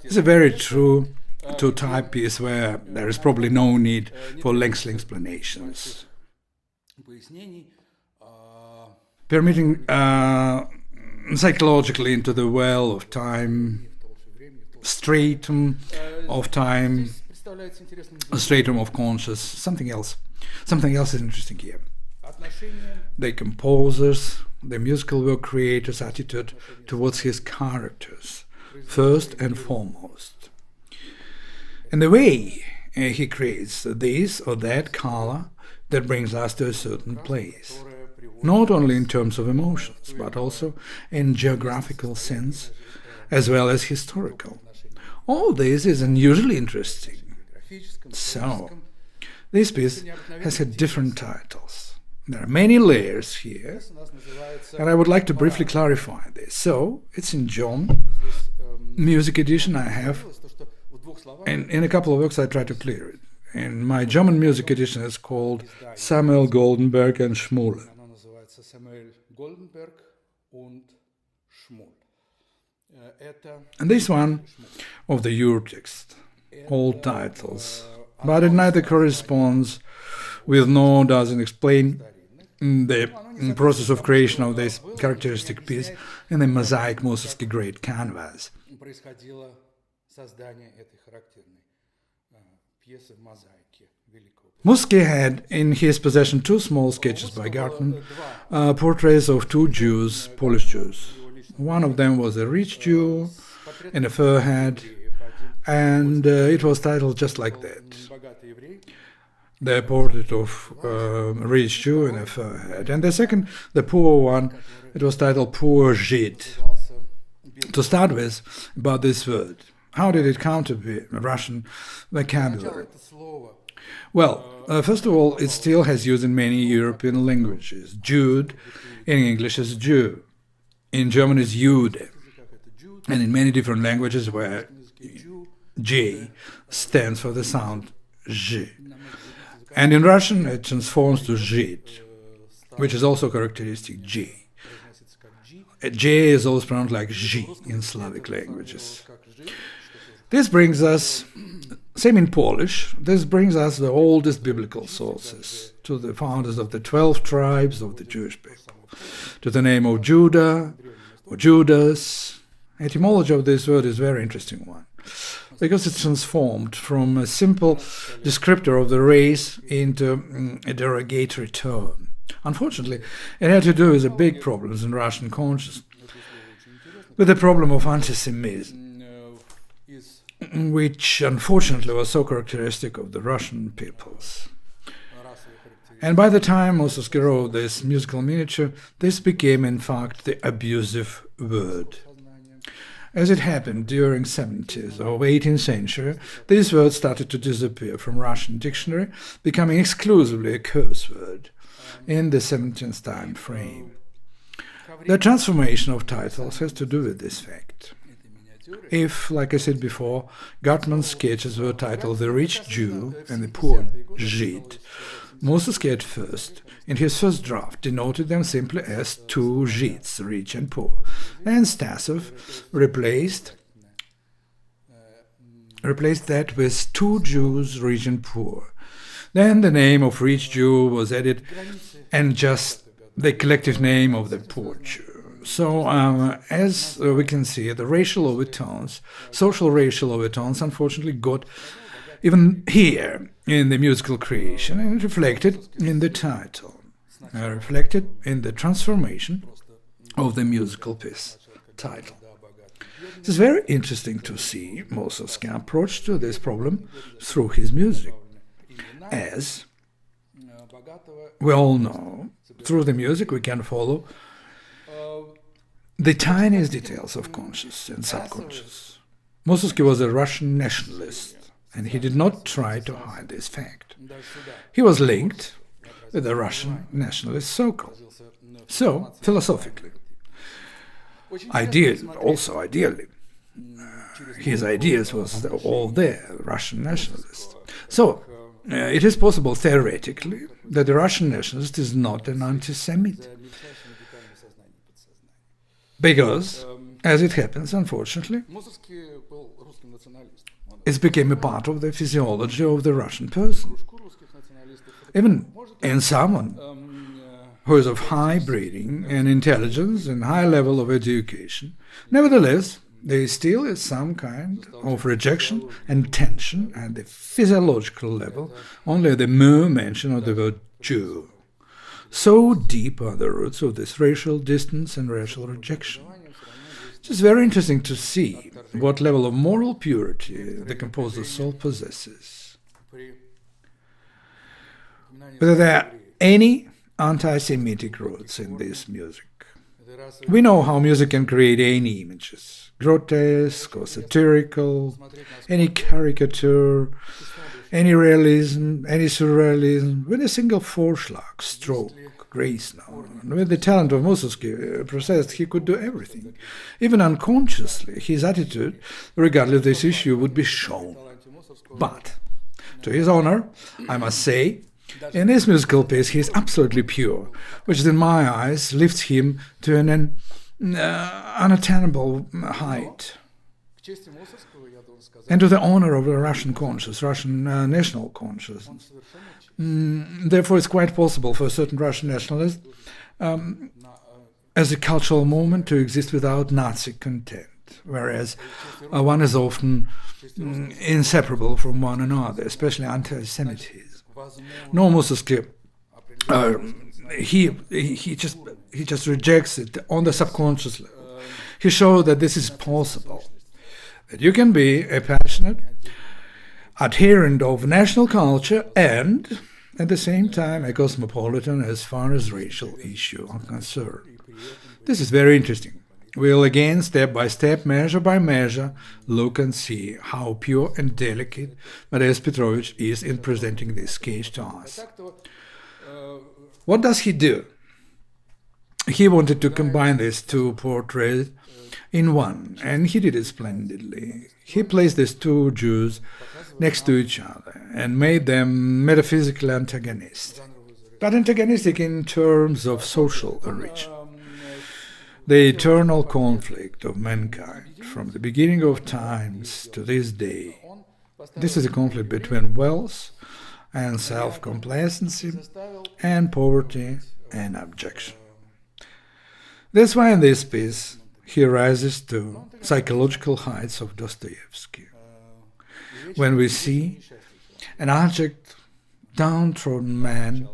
It's a very true two-type piece where there is probably no need for lengthy explanations. Permitting psychologically into the well of time, stratum of time, a stratum of conscious, something else. Something else is interesting here. The composer's, the musical work creator's attitude towards his characters, first and foremost. And the way he creates this or that color that brings us to a certain place, not only in terms of emotions, but also in geographical sense, as well as historical. All this is unusually interesting. So, this piece has had different titles. There are many layers here, and I would like to briefly clarify this. So, it's in German music edition I have, and in a couple of works I try to clear it. In my German music edition it's called Samuel Goldenberg and Schmuÿle. And this one of the Europe text, all titles, but it neither corresponds with nor doesn't explain the process of creation of this characteristic piece in the mosaic Mussorgsky great canvas. Mussorgsky had in his possession two small sketches by Gartman, portraits of two Jews, Polish Jews. One of them was a rich Jew in a fur hat, and it was titled just like that. The portrait of a rich Jew in a fur hat. And the second, the poor one, it was titled Poor Žid. To start with, about this word. How did it come to be Russian vocabulary? Well, first of all, it still has use in many European languages. Jude in English is Jew. In German is Jude. And in many different languages where J stands for the sound J. And in Russian it transforms to Žid, which is also characteristic J. J is always pronounced like J in Slavic languages. This brings us, same in Polish, this brings us the oldest biblical sources, to the founders of the 12 tribes of the Jewish people, to the name of Judah or Judas. Etymology of this word is a very interesting one, because it's transformed from a simple descriptor of the race into a derogatory term. Unfortunately, it had to do with the big problems in Russian consciousness, with the problem of antisemitism, which unfortunately was so characteristic of the Russian peoples. And by the time Mussorgsky wrote this musical miniature, this became in fact the abusive word. As it happened during 70s or 18th century, this word started to disappear from Russian dictionary, becoming exclusively a curse word in the 17th time frame. The transformation of titles has to do with this fact. If, like I said before, Gartman's sketches were titled The Rich Jew and The Poor Žid, Mussorgsky at first, in his first draft, denoted them simply as two Žids, rich and poor, and Stasov replaced that with two Jews, rich and poor. Then the name of rich Jew was added, and just the collective name of the poor Jew. So, as we can see, the racial overtones, social racial overtones, unfortunately got even here in the musical creation, and reflected in the title, reflected in the transformation of the musical piece title. It is very interesting to see Mussorgsky's approach to this problem through his music. As we all know, through the music we can follow the tiniest details of conscious and subconscious. Mussorgsky was a Russian nationalist, and he did not try to hide this fact. He was linked with the Russian nationalist circle. So, philosophically, ideally, his ideas was all there, Russian nationalist. So, it is possible theoretically that the Russian nationalist is not an anti-Semite. Because, as it happens, unfortunately, it became a part of the physiology of the Russian person. Even in someone who is of high breeding and intelligence and high level of education, nevertheless, there still is some kind of rejection and tension at the physiological level, only at the mere mention of the word Jew. So deep are the roots of this racial distance and racial rejection. It's very interesting to see what level of moral purity the composer's soul possesses. Whether there are any anti-Semitic roots in this music. We know how music can create any images, grotesque or satirical, any caricature, any realism, any surrealism, with a single Vorschlag, stroke, grace now. And with the talent of Mussorgsky possessed, he could do everything. Even unconsciously, his attitude, regardless of this issue, would be shown. But, to his honor, I must say, in this musical piece he is absolutely pure, which in my eyes lifts him to an unattainable height. And to the honor of the Russian conscience, Russian national consciousness. Therefore, it's quite possible for a certain Russian nationalist, as a cultural movement, to exist without Nazi content, whereas one is often inseparable from one another, especially anti-Semitism. No, Mussorgsky, he just rejects it on the subconscious level. He showed that this is possible, that you can be a passionate adherent of national culture and, at the same time, a cosmopolitan as far as racial issues are concerned. This is very interesting. We'll again, step by step, measure by measure, look and see how pure and delicate Mateusz Petrovich is in presenting this case to us. What does he do? He wanted to combine these two portraits in one, and he did it splendidly. He placed these two Jews next to each other and made them metaphysically antagonistic, but antagonistic in terms of social origin. The eternal conflict of mankind from the beginning of times to this day. This is a conflict between wealth and self-complacency and poverty and abjection. That's why in this piece he rises to psychological heights of Dostoevsky. When we see an abject, downtrodden man,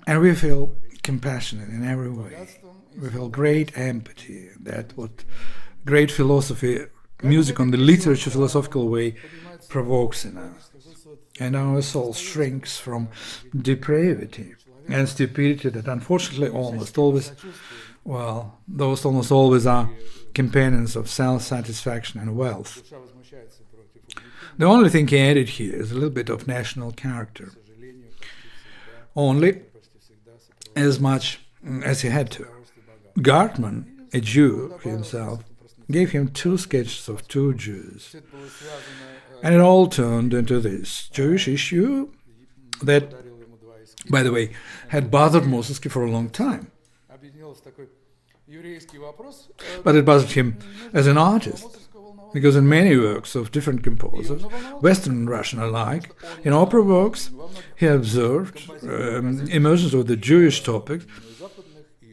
and we feel compassionate in every way. We feel great empathy. That's what great philosophy, music on the literature philosophical way, provokes in us. And our soul shrinks from depravity and stupidity that unfortunately almost always, those almost always are companions of self-satisfaction and wealth. The only thing he added here is a little bit of national character. Only as much as he had to. Gartman, a Jew himself, gave him two sketches of two Jews. And it all turned into this Jewish issue that, by the way, had bothered Mussorgsky for a long time. But it bothered him as an artist, because in many works of different composers, Western and Russian alike, in opera works, he observed emergence of the Jewish topic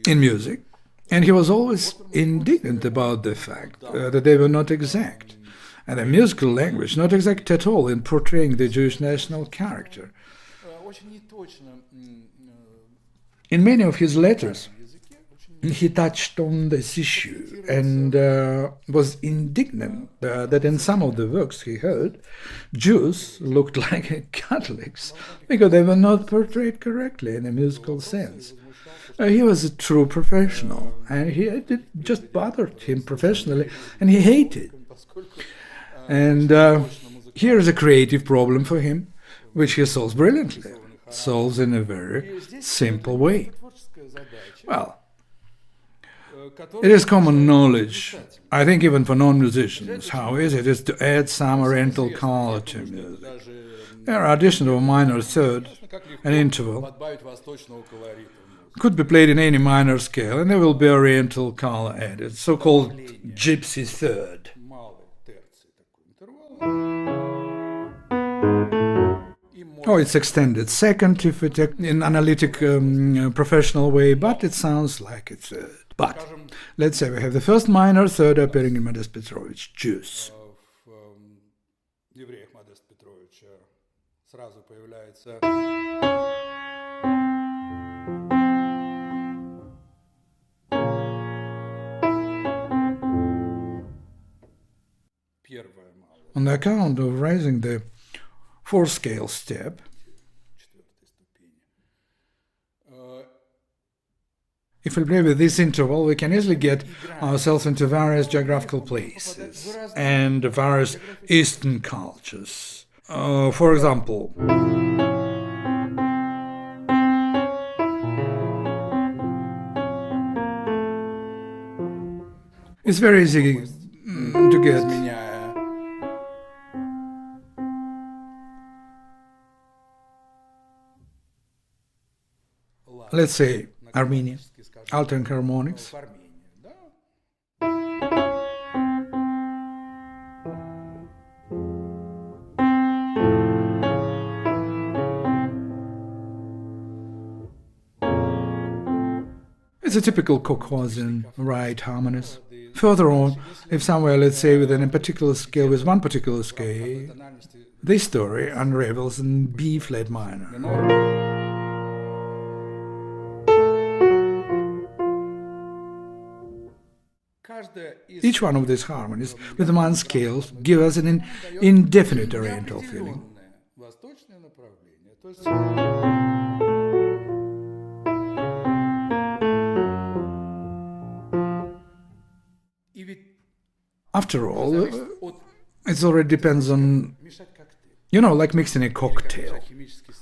in music, and he was always indignant about the fact that they were not exact, and the musical language not exact at all in portraying the Jewish national character. In many of his letters, he touched on this issue and was indignant that in some of the works he heard, Jews looked like Catholics because they were not portrayed correctly in a musical sense. He was a true professional, and it just bothered him professionally, and he hated. And here is a creative problem for him, which he solves brilliantly, solves in a very simple way. Well, it is common knowledge, I think even for non-musicians, how easy it is to add some oriental color to music. There are additions of a minor third, an interval, could be played in any minor scale, and there will be oriental color added, so-called gypsy third. Or it's extended second if it's in analytic professional way, but it sounds like it's third. But let's say we have the first minor, third appearing in Modest Petrovich, Jews. On the account of raising the four-scale step, if we play with this interval, we can easily get ourselves into various geographical places and various Eastern cultures. For example, it's very easy to get. Let's say Armenia, alternate harmonics. It's a typical Caucasian right harmonies. Further on, if somewhere, let's say, within a particular scale, with one particular scale, this story unravels in B-flat minor. Each one of these harmonies with one scale give us an indefinite oriental feeling. After all, it already depends on, like mixing a cocktail,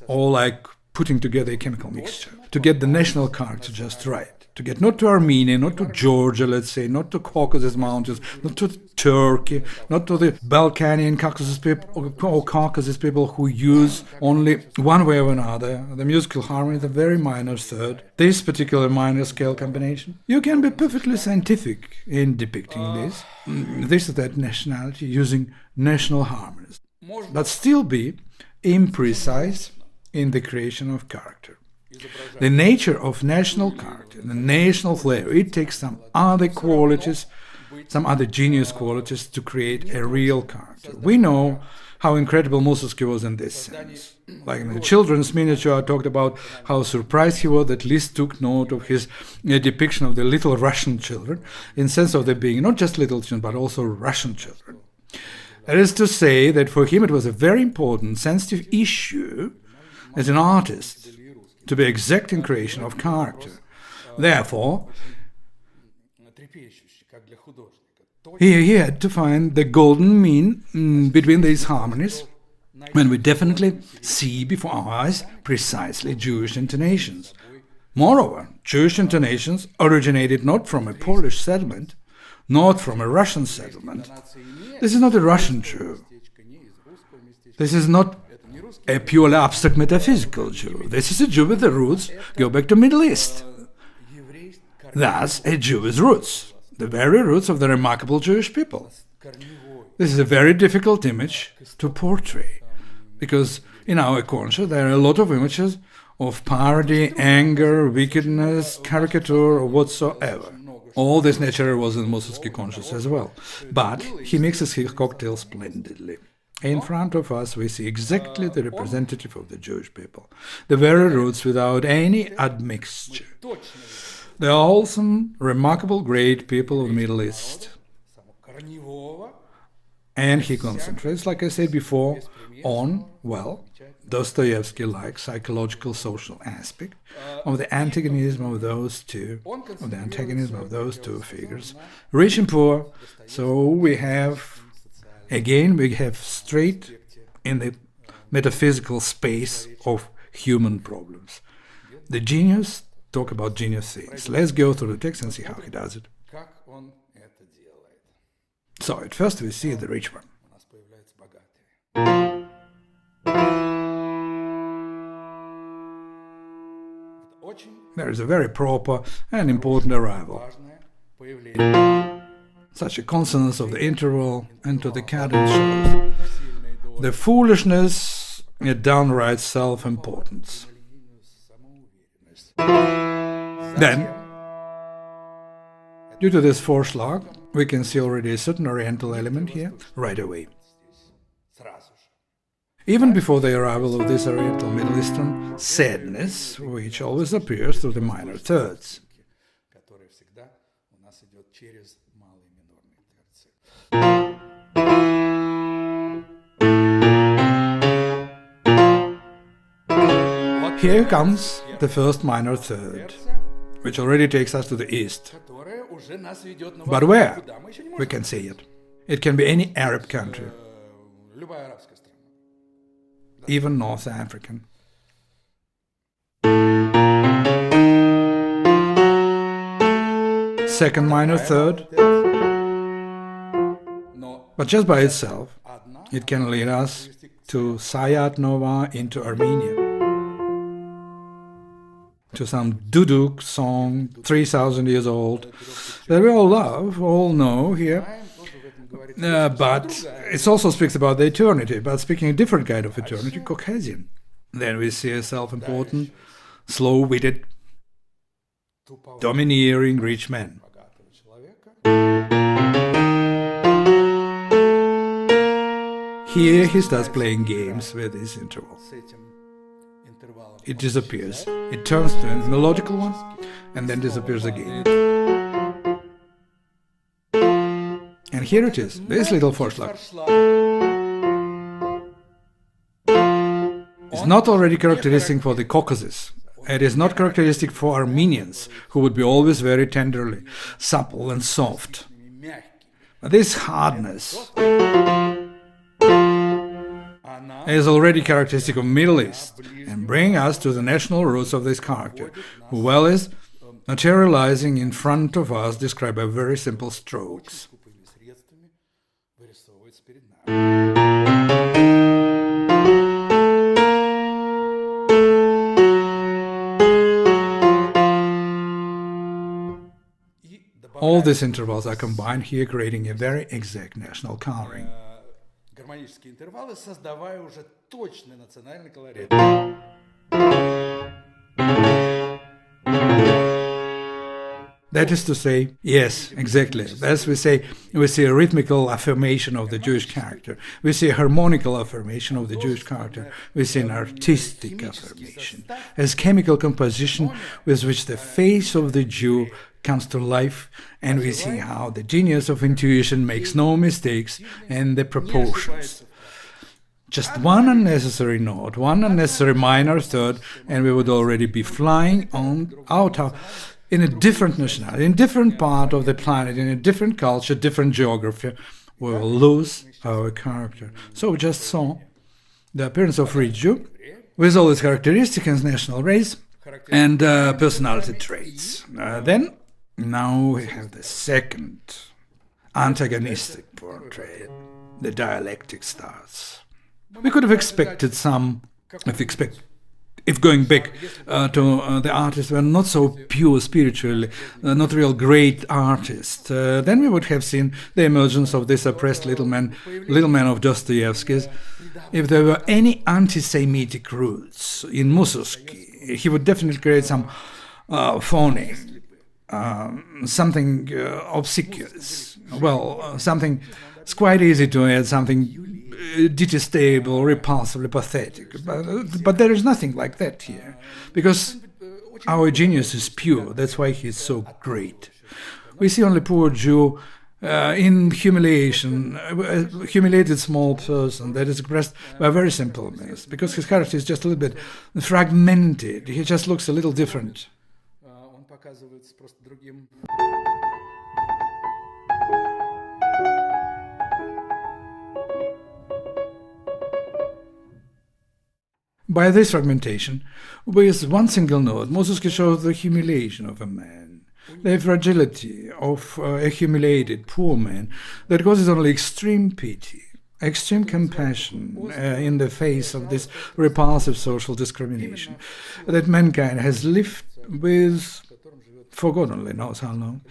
or like putting together a chemical mixture, to get the national character just right. To get not to Armenia, not to Georgia, let's say, not to Caucasus Mountains, not to Turkey, not to the Balkanian Caucasus people or Caucasus people who use only one way or another the musical harmony, the very minor third, this particular minor scale combination. You can be perfectly scientific in depicting this or that nationality using national harmonies, but still be imprecise in the creation of character. The nature of national character, the national flavor, it takes some other qualities, some other genius qualities to create a real character. We know how incredible Mussorgsky was in this sense. Like in the children's miniature, I talked about how surprised he was that Liszt took note of his depiction of the little Russian children, in sense of them being not just little children, but also Russian children. That is to say that for him it was a very important, sensitive issue as an artist to be exact in creation of character. Therefore, he had to find the golden mean between these harmonies, when we definitely see before our eyes precisely Jewish intonations. Moreover, Jewish intonations originated not from a Polish settlement, not from a Russian settlement. This is not a Russian Jew. This is not a purely abstract metaphysical Jew. This is a Jew with the roots go back to Middle East. Thus, a Jew with roots, the very roots of the remarkable Jewish people. This is a very difficult image to portray, because in our culture there are a lot of images of parody, anger, wickedness, caricature, or whatsoever. All this naturally was in Mussorgsky conscious as well, but he mixes his cocktail splendidly. In front of us we see exactly the representative of the Jewish people, the very roots without any admixture. The wholesome, remarkable, great people of the Middle East. And he concentrates, like I said before, on, Dostoevsky-like psychological social aspect of the antagonism of those two, figures, rich and poor. So we have straight in the metaphysical space of human problems. The genius talk about genius things. Let's go through the text and see how he does it. So at first we see the rich one. There is a very proper and important arrival. Such a consonance of the interval and to the cadence shows the foolishness, a downright self-importance. Then, due to this Vorschlag, we can see already a certain Oriental element here right away. Even before the arrival of this Oriental Middle Eastern sadness, which always appears through the minor thirds. Here comes the first minor third, which already takes us to the east. But where? We can say it. It can be any Arab country, even North African. Second minor third, but just by itself, it can lead us to Sayat Nova into Armenia, to some duduk song, 3,000 years old, that we all love, all know here. But it also speaks about the eternity, but speaking a different kind of eternity, Caucasian. Then we see a self-important, slow-witted, domineering rich man. Here he starts playing games with this interval. It disappears. It turns to a melodical one, and then disappears again. And here it is, this little Vorschlag. It's not already characteristic for the Caucasus. It is not characteristic for Armenians, who would be always very tenderly, supple and soft. But this hardness is already characteristic of Middle East, and bring us to the national roots of this character, who well is materializing in front of us, described by very simple strokes. All these intervals are combined here, creating a very exact national coloring. Гармонические интервалы, создавая уже точный национальный колорит. That is to say, yes, exactly. As we say, we see a rhythmical affirmation of the Jewish character. We see a harmonical affirmation of the Jewish character. We see an artistic affirmation, as chemical composition with which the face of the Jew comes to life, and we see how the genius of intuition makes no mistakes in the proportions. Just one unnecessary note, one unnecessary minor third, and we would already be flying on out in a different nationality, in a different part of the planet, in a different culture, different geography. We will lose our character. So we just saw the appearance of rich Jew, with all its characteristics and national race and personality traits. Now we have the second antagonistic portrait. The dialectic starts. We could have expected some, if going back to the artists were not so pure spiritually, not real great artists, then we would have seen the emergence of this oppressed little man of Dostoevsky's. If there were any anti-Semitic roots in Mussorgsky, he would definitely create some phony, something obsequious, something it's quite easy to add, something detestable, repulsively pathetic, but there is nothing like that here, because our genius is pure. That's why he is so great. We see only poor Jew in humiliation, a humiliated small person that is expressed by a very simple means, because his character is just a little bit fragmented. He just looks a little different. By this fragmentation, with one single note, Mussorgsky shows the humiliation of a man, the fragility of a humiliated poor man that causes only extreme pity, extreme compassion in the face of this repulsive social discrimination that mankind has lived with for God only knows how long,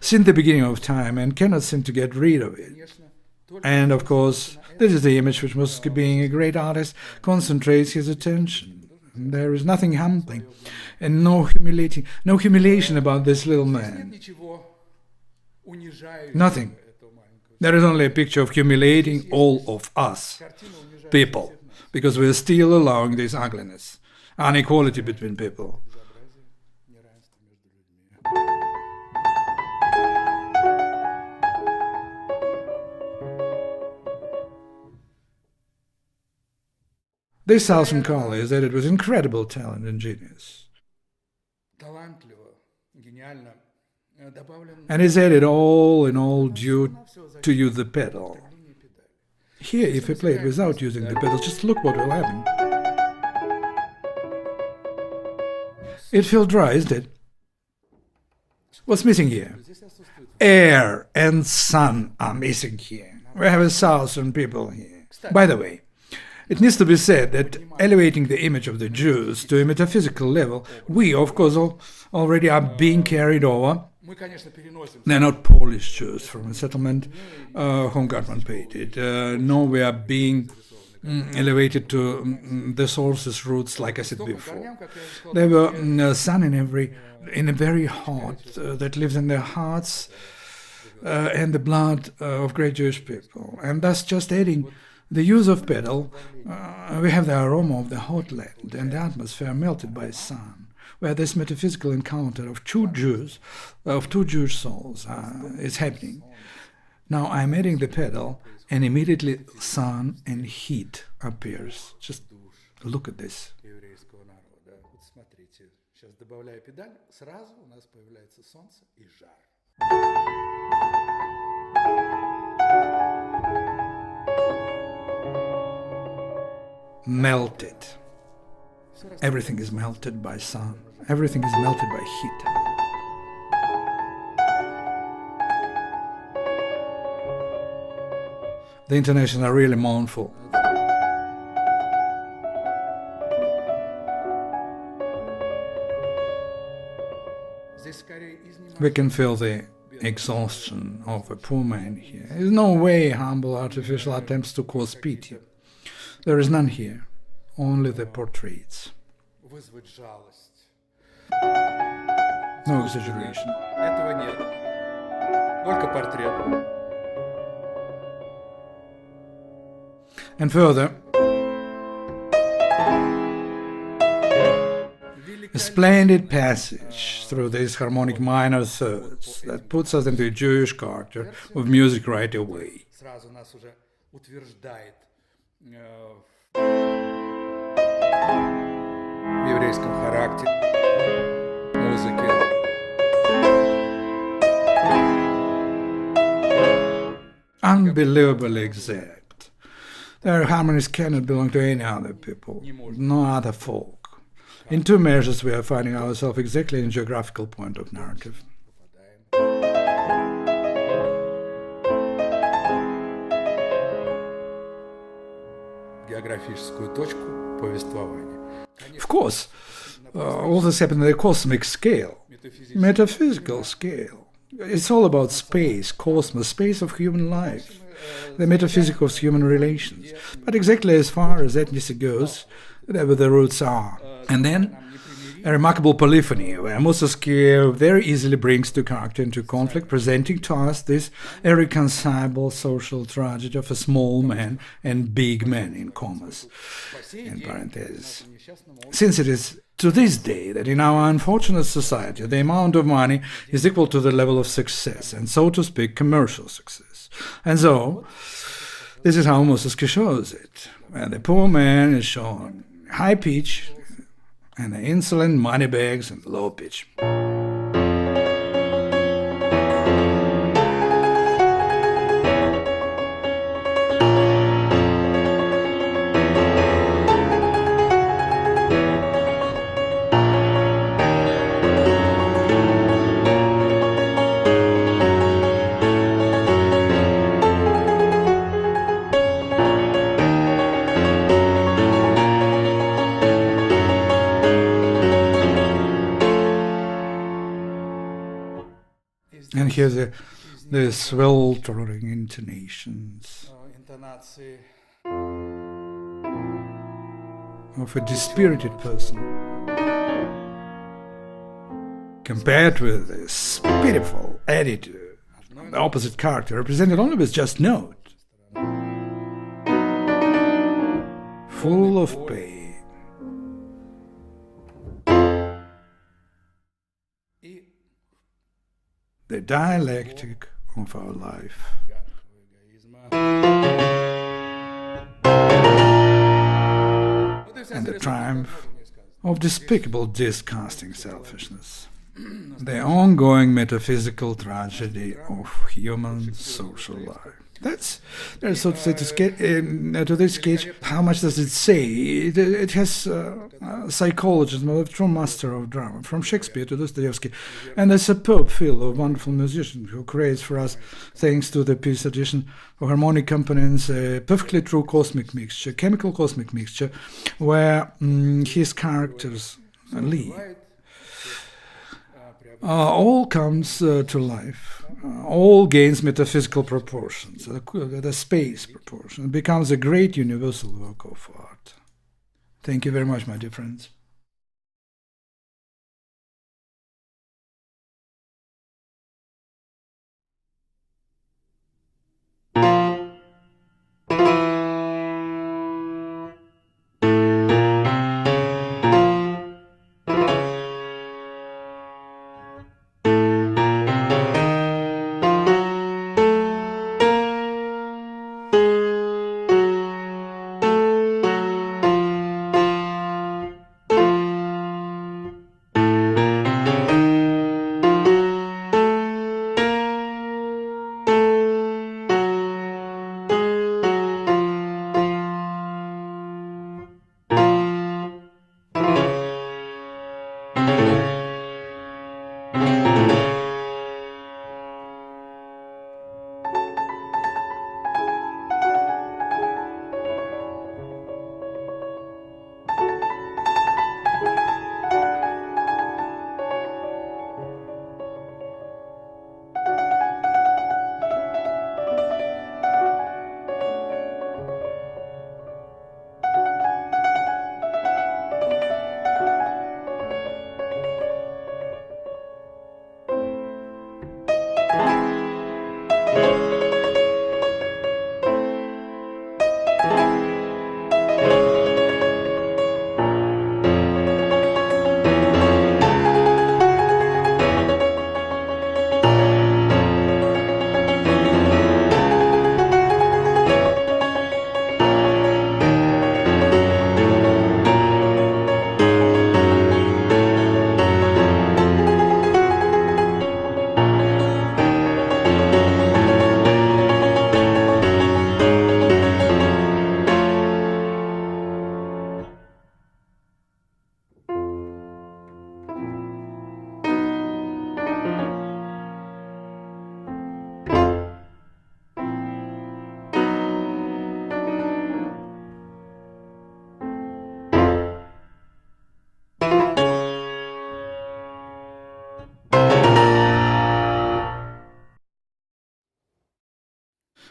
since the beginning of time, and cannot seem to get rid of it. And of course, this is the image which Mussorgsky, being a great artist, concentrates his attention. There is nothing humbling and no humiliation about this little man. Nothing. There is only a picture of humiliating all of us, people, because we are still allowing this ugliness, inequality between people. This Southern color is added with incredible talent and genius, and is added all in all due to use the pedal. Here, if we play it without using the pedal, just look what will happen. It feels dry, isn't it? What's missing here? Air and sun are missing here. We have a Southern people here. By the way, it needs to be said that elevating the image of the Jews to a metaphysical level, we, of course, already are being carried over. They're not Polish Jews from a settlement whom government paid it. No, we are being elevated to the source's roots, like I said before. There were sun in a very heart that lives in their hearts and the blood of great Jewish people. And thus just adding the use of pedal, we have the aroma of the hot land and the atmosphere melted by sun, where this metaphysical encounter of two Jewish souls is happening. Now I'm adding the pedal, and immediately sun and heat appears. Just look at this. Melted. Everything is melted by sun. Everything is melted by heat. The intonations are really mournful. We can feel the exhaustion of a poor man here. There is no way humble artificial attempts to cause pity. There is none here, only the portraits. No exaggeration. And further, a splendid passage through these harmonic minor thirds that puts us into a Jewish character of music right away. В еврейском характере, музыке. Unbelievably exact. Their harmonies cannot belong to any other people, no other folk. In two measures we are finding ourselves exactly in a geographical point of narrative. Of course, all this happened at a cosmic scale, metaphysical scale. It's all about space, cosmos, space of human life, the metaphysics of human relations. But exactly as far as ethnicity goes, whatever the roots are. And then a remarkable polyphony, where Mussorgsky very easily brings two characters into conflict, presenting to us this irreconcilable social tragedy of a small man and big man, in commas, in parentheses. Since it is to this day that in our unfortunate society the amount of money is equal to the level of success, and so to speak, commercial success. And so, this is how Mussorgsky shows it, where the poor man is shown high pitch, and the insolent moneybags and low pitch. And here's a the sweltering intonations интонации of a dispirited person compared with this pitiful attitude of the opposite character represented only with just note, full of pain. и The dialectic of our life. гадкого эгоизма. And the triumph of despicable, disgusting selfishness. The ongoing metaphysical tragedy of human social life. There's so to say to this sketch. How much does it say? It has a psychologist, a true master of drama, from Shakespeare to Dostoevsky, and a superb field of wonderful musicians who creates for us, thanks to the piece addition of harmonic components, a perfectly true cosmic mixture, chemical cosmic mixture, where his characters live. All comes to life, all gains metaphysical proportions, the space proportion. It becomes a great universal work of art. Thank you very much, my dear friends.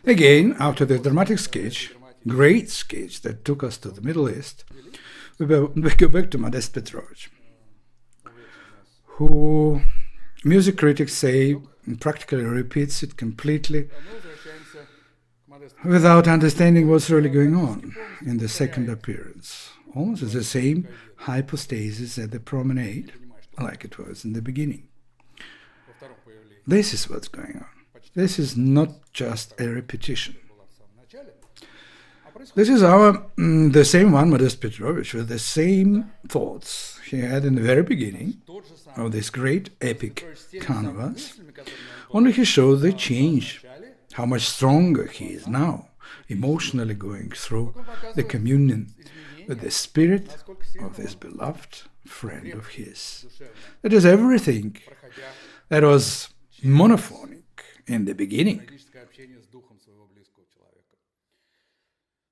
Again, after the dramatic sketch, great sketch that took us to the Middle East, we go back to Modest Petrovich, who music critics say practically repeats it completely without understanding what's really going on in the second appearance. Almost as the same hypostasis at the Promenade, like it was in the beginning. This is what's going on. This is not just a repetition. This is the same one, Modest Petrovich, with the same thoughts he had in the very beginning of this great epic canvas, only he shows the change, how much stronger he is now, emotionally going through the communion with the spirit of this beloved friend of his. That is everything that was monophonic in the beginning.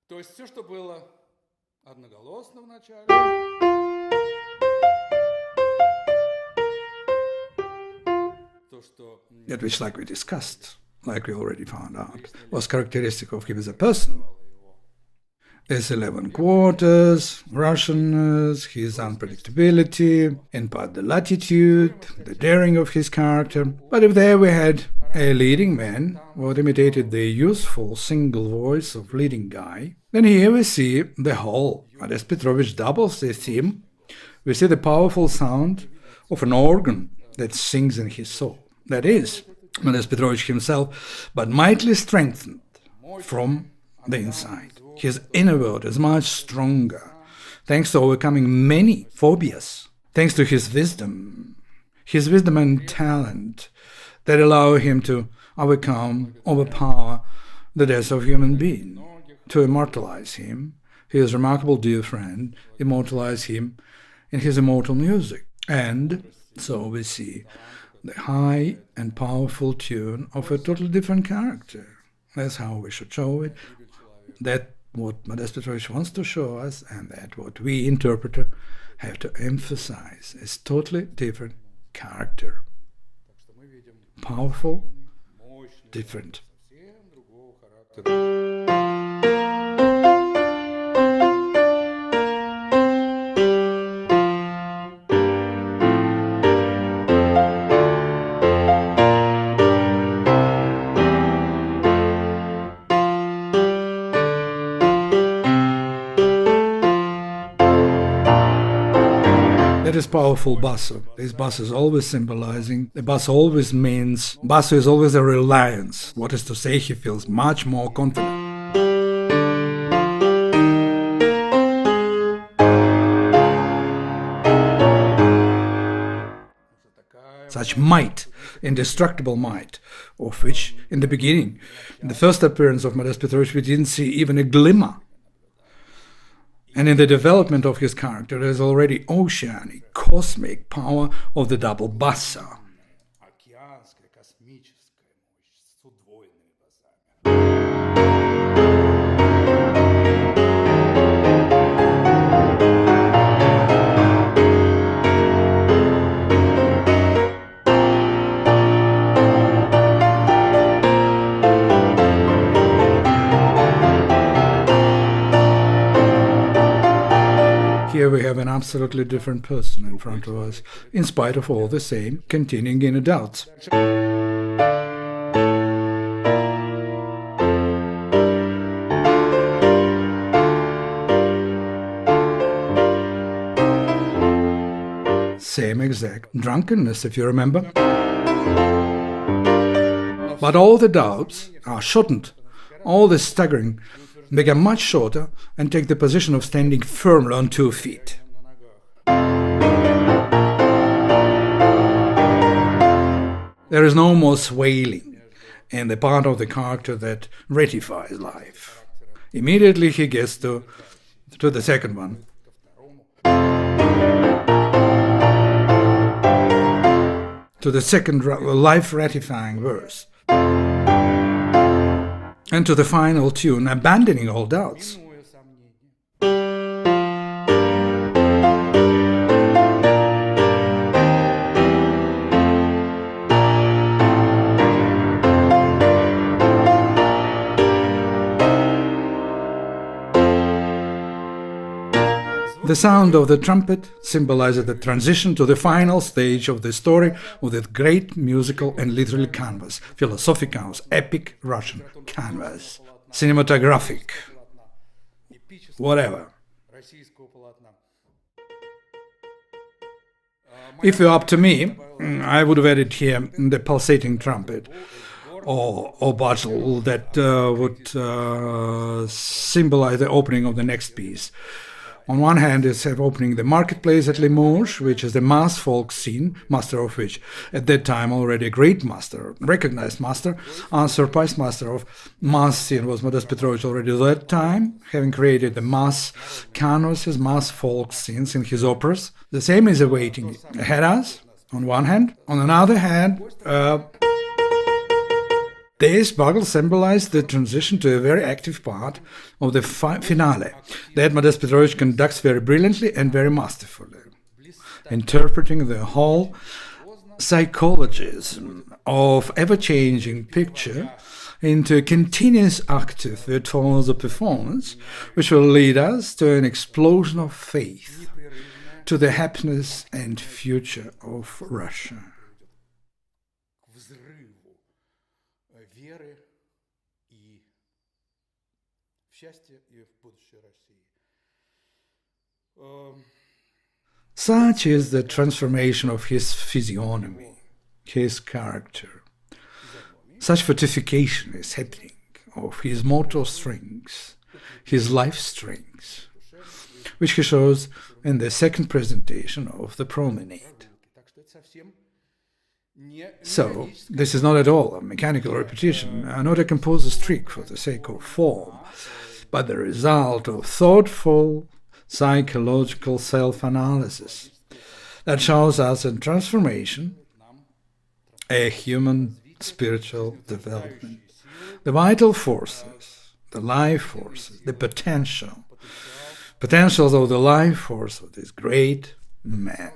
То есть все, что было одноголосно в начале, That which, like we discussed, like we already found out, was characteristic of him as a person. His 11 quarters, Russianness, his unpredictability, in part the latitude, the daring of his character. But if there we had a leading man, what imitated the useful single voice of leading guy, then here we see the whole. Modest Petrovich doubles the theme. We see the powerful sound of an organ that sings in his soul. That is, Modest Petrovich himself, but mightily strengthened from the inside. His inner world is much stronger, thanks to overcoming many phobias, thanks to his wisdom and talent that allow him to overpower the death of human being, to immortalize him, his remarkable dear friend, immortalize him in his immortal music. And so we see the high and powerful tune of a totally different character. That's how we should show it. That what Modest Petrovich wants to show us, and that what we interpreter have to emphasize is totally different character. Powerful, different. That is powerful basso. This basso is always symbolizing, the basso always means, basso is always a reliance. What is to say, he feels much more confident. Such might, indestructible might, of which in the beginning, in the first appearance of Modest Petrovich, we didn't see even a glimmer. And in the development of his character, there is already oceanic, cosmic power of the double bassa. Here we have an absolutely different person in front of us, in spite of all the same continuing inner doubts. Same exact drunkenness, if you remember. But all the doubts are shortened, all the staggering become much shorter and take the position of standing firmly on 2 feet. There is no more swaying in the part of the character that ratifies life. Immediately he gets to the second one. To the second life-ratifying verse. And to the final tune, abandoning all doubts. The sound of the trumpet symbolizes the transition to the final stage of the story of that great musical and literary canvas, philosophical, epic Russian canvas, cinematographic, whatever. If you're up to me, I would have added here the pulsating trumpet or bottle that would symbolize the opening of the next piece. On one hand, it's opening the marketplace at Limoges, which is the mass folk scene, master of which, at that time already a great master, recognized master, unsurpassed master of mass scene was Modest Petrovich already at that time, having created the mass canvases, mass folk scenes in his operas. The same is awaiting ahead us, on one hand. On another hand, this bugle symbolized the transition to a very active part of the finale that Modest Petrovich conducts very brilliantly and very masterfully, interpreting the whole psychologism of ever-changing picture into a continuous active virtuoso performance, which will lead us to an explosion of faith, to the happiness and future of Russia. К взрыву веры и в счастье и в будущее России. Such is the transformation of his physiognomy, his character. Such fortification is happening of his motor strengths, his life strengths, which he shows in the second presentation of the Promenade. So, this is not at all a mechanical repetition, not a composer's trick for the sake of form, but the result of thoughtful psychological self-analysis that shows us in transformation a human spiritual development, the vital forces, the life forces, the potentials of the life force of this great man.